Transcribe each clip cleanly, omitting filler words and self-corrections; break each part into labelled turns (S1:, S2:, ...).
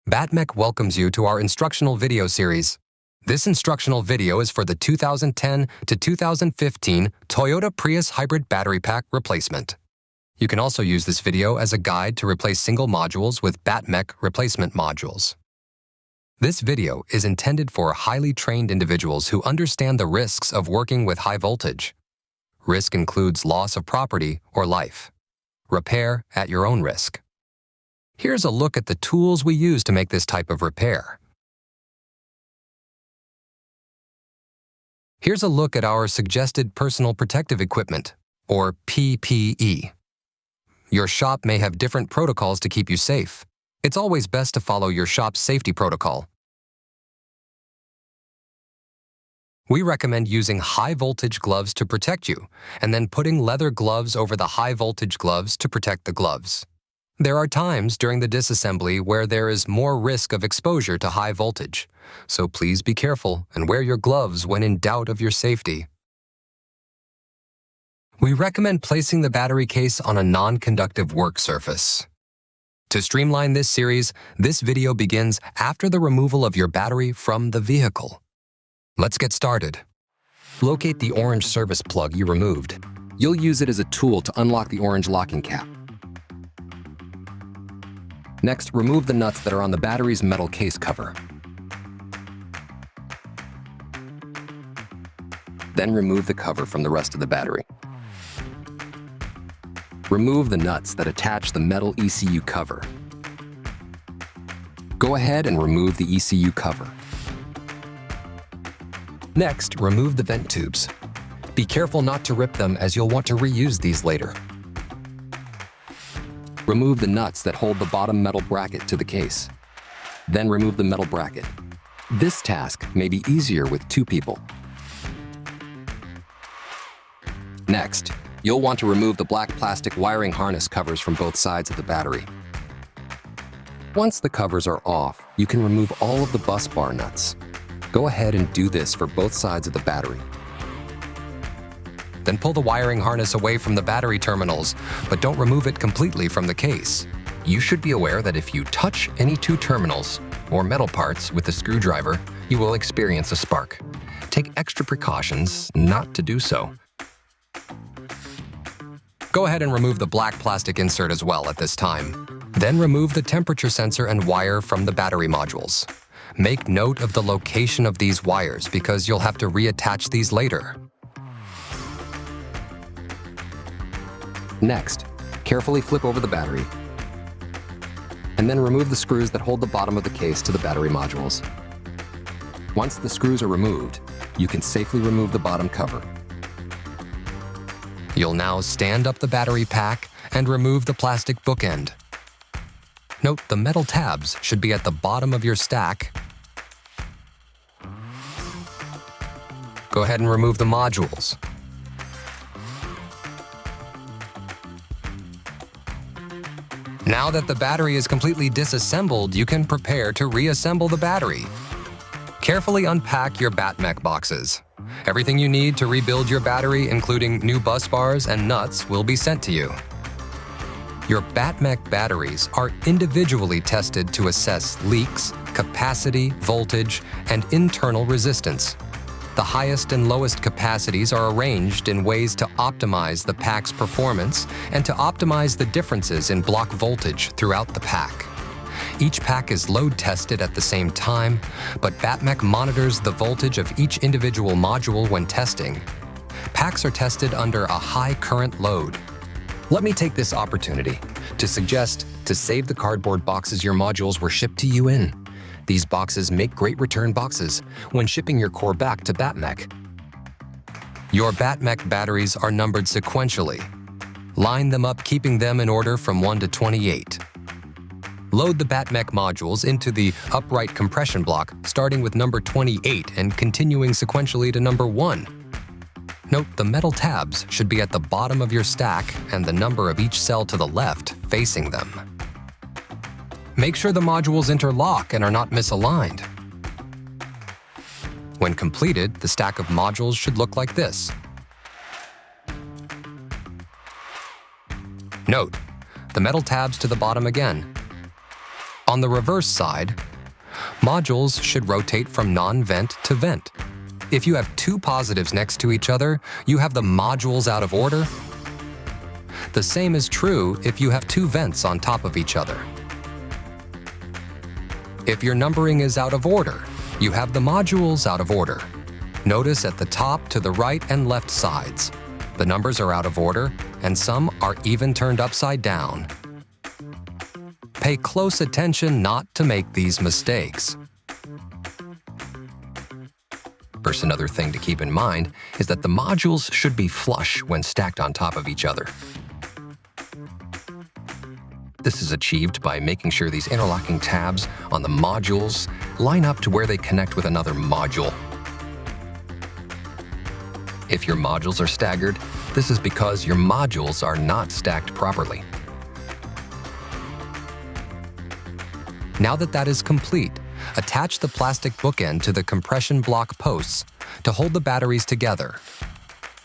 S1: BattMech welcomes you to our instructional video series. This instructional video is for the 2010 to 2015 Toyota Prius hybrid battery pack replacement. You can also use this video as a guide to replace single modules with BattMech replacement modules. This video is intended for highly trained individuals who understand the risks of working with high voltage. Risk includes loss of property or life. Repair at your own risk. Here's a look at the tools we use to make this type of repair. Here's a look at our suggested personal protective equipment, or PPE. Your shop may have different protocols to keep you safe. It's always best to follow your shop's safety protocol. We recommend using high-voltage gloves to protect you, and then putting leather gloves over the high-voltage gloves to protect the gloves. There are times during the disassembly where there is more risk of exposure to high voltage, so please be careful and wear your gloves when in doubt of your safety. We recommend placing the battery case on a non-conductive work surface. To streamline this series, this video begins after the removal of your battery from the vehicle. Let's get started. Locate the orange service plug you removed. You'll use it as a tool to unlock the orange locking cap. Next, remove the nuts that are on the battery's metal case cover. Then remove the cover from the rest of the battery. Remove the nuts that attach the metal ECU cover. Go ahead and remove the ECU cover. Next, remove the vent tubes. Be careful not to rip them as you'll want to reuse these later. Remove the nuts that hold the bottom metal bracket to the case. Then remove the metal bracket. This task may be easier with 2 people. Next, you'll want to remove the black plastic wiring harness covers from both sides of the battery. Once the covers are off, you can remove all of the bus bar nuts. Go ahead and do this for both sides of the battery. Then pull the wiring harness away from the battery terminals, but don't remove it completely from the case. You should be aware that if you touch any 2 terminals or metal parts with a screwdriver, you will experience a spark. Take extra precautions not to do so. Go ahead and remove the black plastic insert as well at this time. Then remove the temperature sensor and wire from the battery modules. Make note of the location of these wires because you'll have to reattach these later. Next, carefully flip over the battery, and then remove the screws that hold the bottom of the case to the battery modules. Once the screws are removed, you can safely remove the bottom cover. You'll now stand up the battery pack and remove the plastic bookend. Note the metal tabs should be at the bottom of your stack. Go ahead and remove the modules. Now that the battery is completely disassembled, you can prepare to reassemble the battery. Carefully unpack your BattMech boxes. Everything you need to rebuild your battery, including new bus bars and nuts, will be sent to you. Your BattMech batteries are individually tested to assess leaks, capacity, voltage, and internal resistance. The highest and lowest capacities are arranged in ways to optimize the pack's performance and to optimize the differences in block voltage throughout the pack. Each pack is load tested at the same time, but BattMech monitors the voltage of each individual module when testing. Packs are tested under a high current load. Let me take this opportunity to suggest to save the cardboard boxes your modules were shipped to you in. These boxes make great return boxes when shipping your core back to BattMech. Your BattMech batteries are numbered sequentially. Line them up, keeping them in order from 1 to 28. Load the BattMech modules into the upright compression block, starting with number 28 and continuing sequentially to number 1. Note the metal tabs should be at the bottom of your stack and the number of each cell to the left facing them. Make sure the modules interlock and are not misaligned. When completed, the stack of modules should look like this. Note, the metal tabs to the bottom again. On the reverse side, modules should rotate from non-vent to vent. If you have two positives next to each other, you have the modules out of order. The same is true if you have two vents on top of each other. If your numbering is out of order, you have the modules out of order. Notice at the top to the right and left sides. The numbers are out of order, and some are even turned upside down. Pay close attention not to make these mistakes. First, another thing to keep in mind is that the modules should be flush when stacked on top of each other. This is achieved by making sure these interlocking tabs on the modules line up to where they connect with another module. If your modules are staggered, this is because your modules are not stacked properly. Now that is complete, attach the plastic bookend to the compression block posts to hold the batteries together.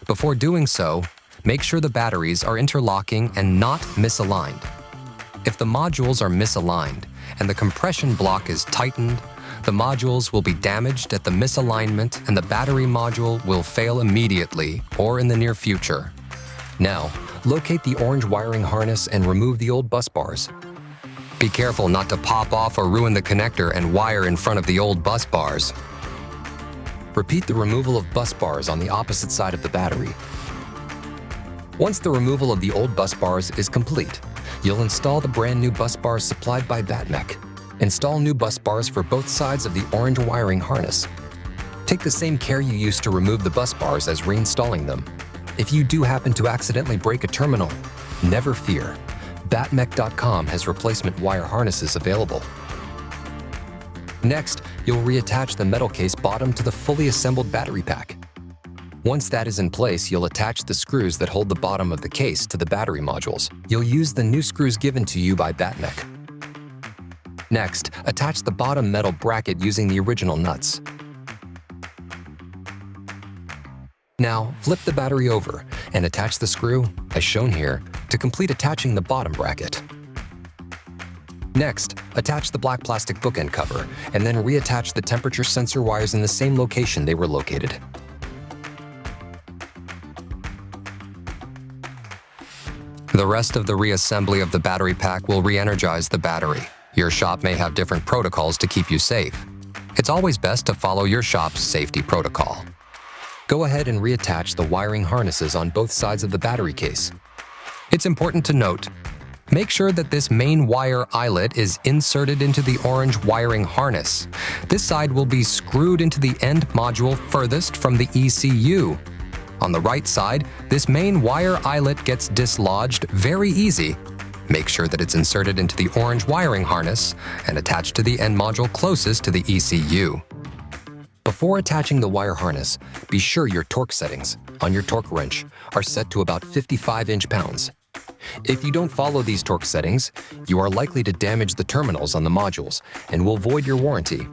S1: Before doing so, make sure the batteries are interlocking and not misaligned. If the modules are misaligned and the compression block is tightened, the modules will be damaged at the misalignment and the battery module will fail immediately or in the near future. Now, locate the orange wiring harness and remove the old bus bars. Be careful not to pop off or ruin the connector and wire in front of the old bus bars. Repeat the removal of bus bars on the opposite side of the battery. Once the removal of the old bus bars is complete, you'll install the brand new bus bars supplied by BattMech. Install new bus bars for both sides of the orange wiring harness. Take the same care you used to remove the bus bars as reinstalling them. If you do happen to accidentally break a terminal, never fear. BattMech.com has replacement wire harnesses available. Next, you'll reattach the metal case bottom to the fully assembled battery pack. Once that is in place, you'll attach the screws that hold the bottom of the case to the battery modules. You'll use the new screws given to you by BattMech. Next, attach the bottom metal bracket using the original nuts. Now, flip the battery over and attach the screw, as shown here, to complete attaching the bottom bracket. Next, attach the black plastic bookend cover and then reattach the temperature sensor wires in the same location they were located. The rest of the reassembly of the battery pack will re-energize the battery. Your shop may have different protocols to keep you safe. It's always best to follow your shop's safety protocol. Go ahead and reattach the wiring harnesses on both sides of the battery case. It's important to note, make sure that this main wire eyelet is inserted into the orange wiring harness. This side will be screwed into the end module furthest from the ECU. On the right side, this main wire eyelet gets dislodged very easy. Make sure that it's inserted into the orange wiring harness and attached to the end module closest to the ECU. Before attaching the wire harness, be sure your torque settings on your torque wrench are set to about 55 inch-pounds. If you don't follow these torque settings, you are likely to damage the terminals on the modules and will void your warranty.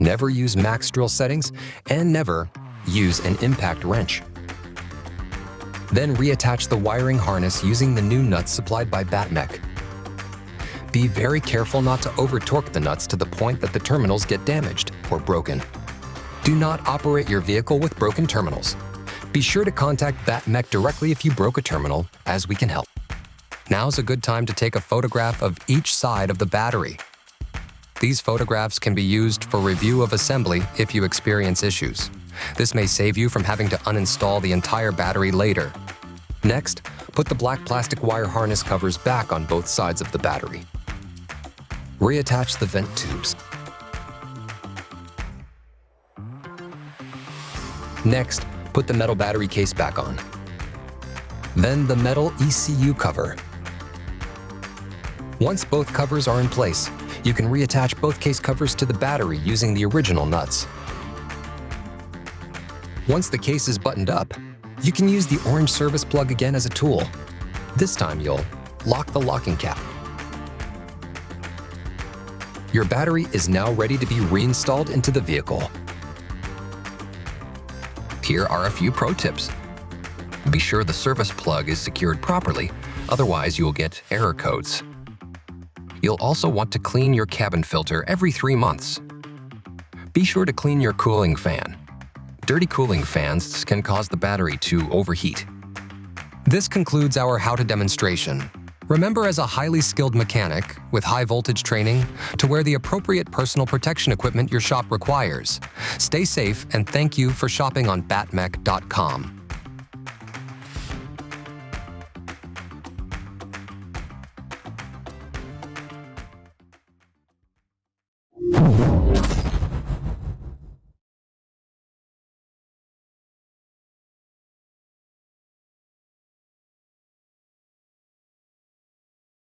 S1: Never use max drill settings and never use an impact wrench. Then reattach the wiring harness using the new nuts supplied by BattMech. Be very careful not to over-torque the nuts to the point that the terminals get damaged or broken. Do not operate your vehicle with broken terminals. Be sure to contact BattMech directly if you broke a terminal, as we can help. Now's a good time to take a photograph of each side of the battery. These photographs can be used for review of assembly if you experience issues. This may save you from having to uninstall the entire battery later. Next, put the black plastic wire harness covers back on both sides of the battery. Reattach the vent tubes. Next, put the metal battery case back on. Then the metal ECU cover. Once both covers are in place, you can reattach both case covers to the battery using the original nuts. Once the case is buttoned up, you can use the orange service plug again as a tool. This time you'll lock the locking cap. Your battery is now ready to be reinstalled into the vehicle.
S2: Here are a few pro tips. Be sure the service plug is secured properly, otherwise you will get error codes. You'll also want to clean your cabin filter every 3 months. Be sure to clean your cooling fan. Dirty cooling fans can cause the battery to overheat.
S1: This concludes our how-to demonstration. Remember, as a highly skilled mechanic with high voltage training, to wear the appropriate personal protection equipment your shop requires. Stay safe, and thank you for shopping on BattMech.com.